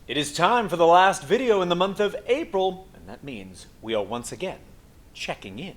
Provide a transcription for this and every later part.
It is time for the last video in the month of April, and that means we are once again checking in.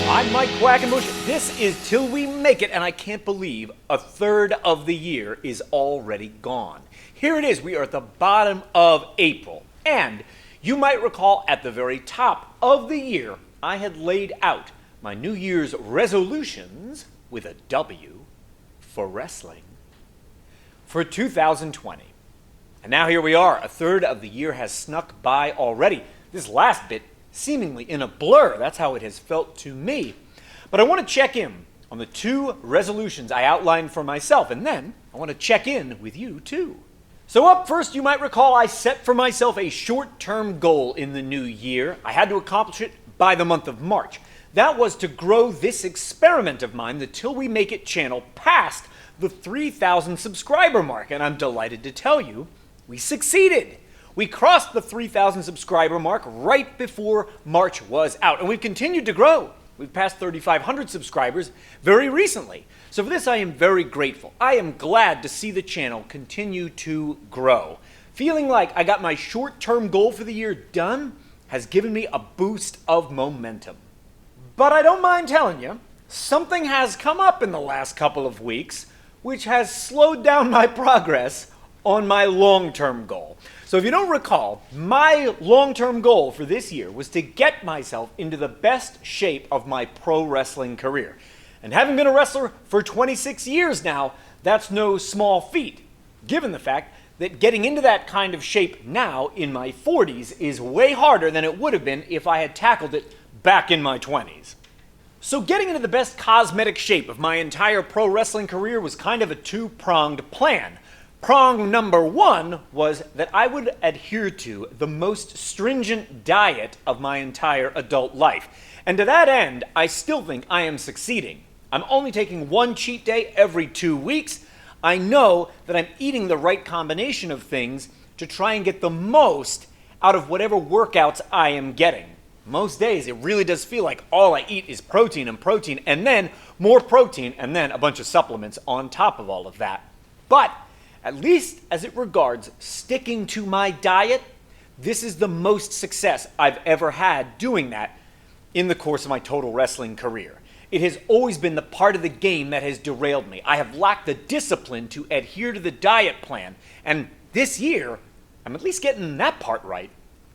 I'm Mike Quackenbush. This is Till We Make It, and I can't believe a third of the year is already gone. Here it is. We are at the bottom of April, and you might recall at the very top of the year, I had laid out my New Year's resolutions with a W for wrestling for 2020. And now here we are. A third of the year has snuck by already. This last bit seemingly in a blur. That's how it has felt to me. But I want to check in on the two resolutions I outlined for myself, and then I want to check in with you too. So up first, you might recall I set for myself a short-term goal in the new year. I had to accomplish it by the month of March. That was to grow this experiment of mine, the Till We Make It channel, past the 3,000 subscriber mark. And I'm delighted to tell you, we succeeded. We crossed the 3,000 subscriber mark right before March was out. And we've continued to grow. We've passed 3,500 subscribers very recently. So for this, I am very grateful. I am glad to see the channel continue to grow. Feeling like I got my short-term goal for the year done has given me a boost of momentum. But I don't mind telling you, something has come up in the last couple of weeks which has slowed down my progress on my long-term goal. So if you don't recall, my long-term goal for this year was to get myself into the best shape of my pro wrestling career. And having been a wrestler for 26 years now, that's no small feat, given the fact that getting into that kind of shape now in my 40s is way harder than it would have been if I had tackled it back in my 20s. So getting into the best cosmetic shape of my entire pro wrestling career was kind of a two-pronged plan. Prong number one was that I would adhere to the most stringent diet of my entire adult life. And to that end, I still think I am succeeding. I'm only taking one cheat day every 2 weeks. I know that I'm eating the right combination of things to try and get the most out of whatever workouts I am getting. Most days, it really does feel like all I eat is protein, and then more protein, and then a bunch of supplements on top of all of that. But at least as it regards sticking to my diet, this is the most success I've ever had doing that in the course of my total wrestling career. It has always been the part of the game that has derailed me. I have lacked the discipline to adhere to the diet plan, and this year, I'm at least getting that part right.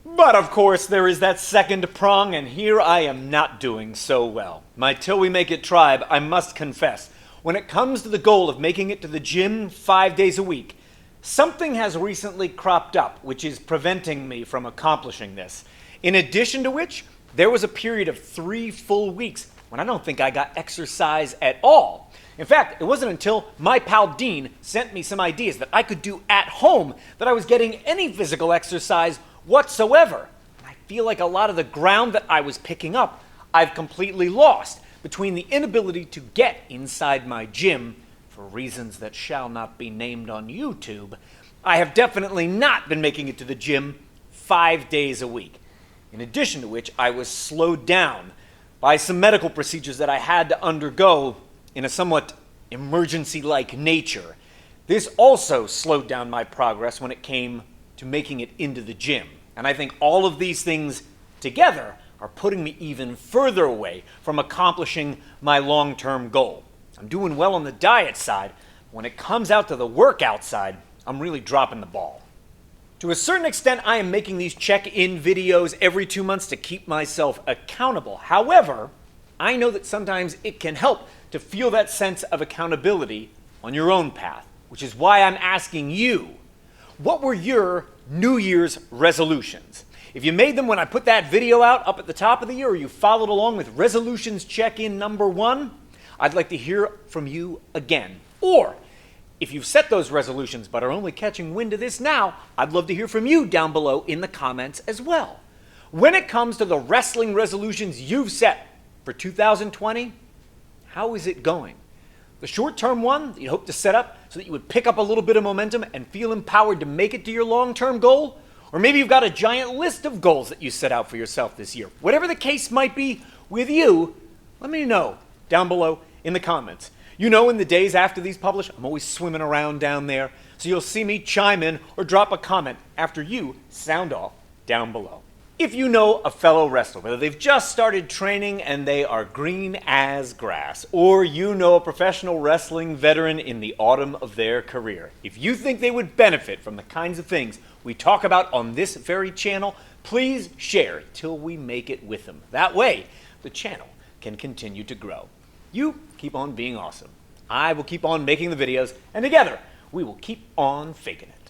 But of course, there is that second prong, and here I am not doing so well. My Till We Make It tribe, I must confess, when it comes to the goal of making it to the gym 5 days a week, something has recently cropped up which is preventing me from accomplishing this. In addition to which, there was a period of 3 full weeks when I don't think I got exercise at all. In fact, it wasn't until my pal Dean sent me some ideas that I could do at home that I was getting any physical exercise whatsoever. And I feel like a lot of the ground that I was picking up, I've completely lost between the inability to get inside my gym for reasons that shall not be named on YouTube. I have definitely not been making it to the gym 5 days a week. In addition to which, I was slowed down by some medical procedures that I had to undergo in a somewhat emergency-like nature. This also slowed down my progress when it came to making it into the gym. And I think all of these things together are putting me even further away from accomplishing my long-term goal. I'm doing well on the diet side. When it comes out to the workout side, I'm really dropping the ball. To a certain extent, I am making these check-in videos every 2 months to keep myself accountable. However, I know that sometimes it can help to feel that sense of accountability on your own path, which is why I'm asking you, what were your New Year's resolutions? If you made them when I put that video out up at the top of the year, or you followed along with Resolutions Check-In number 1, I'd like to hear from you again. Or if you've set those resolutions but are only catching wind of this now, I'd love to hear from you down below in the comments as well. When it comes to the wrestling resolutions you've set for 2020, how is it going? The short-term one that you hope to set up so that you would pick up a little bit of momentum and feel empowered to make it to your long-term goal? Or maybe you've got a giant list of goals that you set out for yourself this year. Whatever the case might be with you, let me know down below in the comments. You know, in the days after these publish, I'm always swimming around down there, so you'll see me chime in or drop a comment after you sound off down below. If you know a fellow wrestler, whether they've just started training and they are green as grass, or you know a professional wrestling veteran in the autumn of their career, if you think they would benefit from the kinds of things we talk about on this very channel, please share it till we make it with them. That way, the channel can continue to grow. You keep on being awesome. I will keep on making the videos, and together, we will keep on faking it.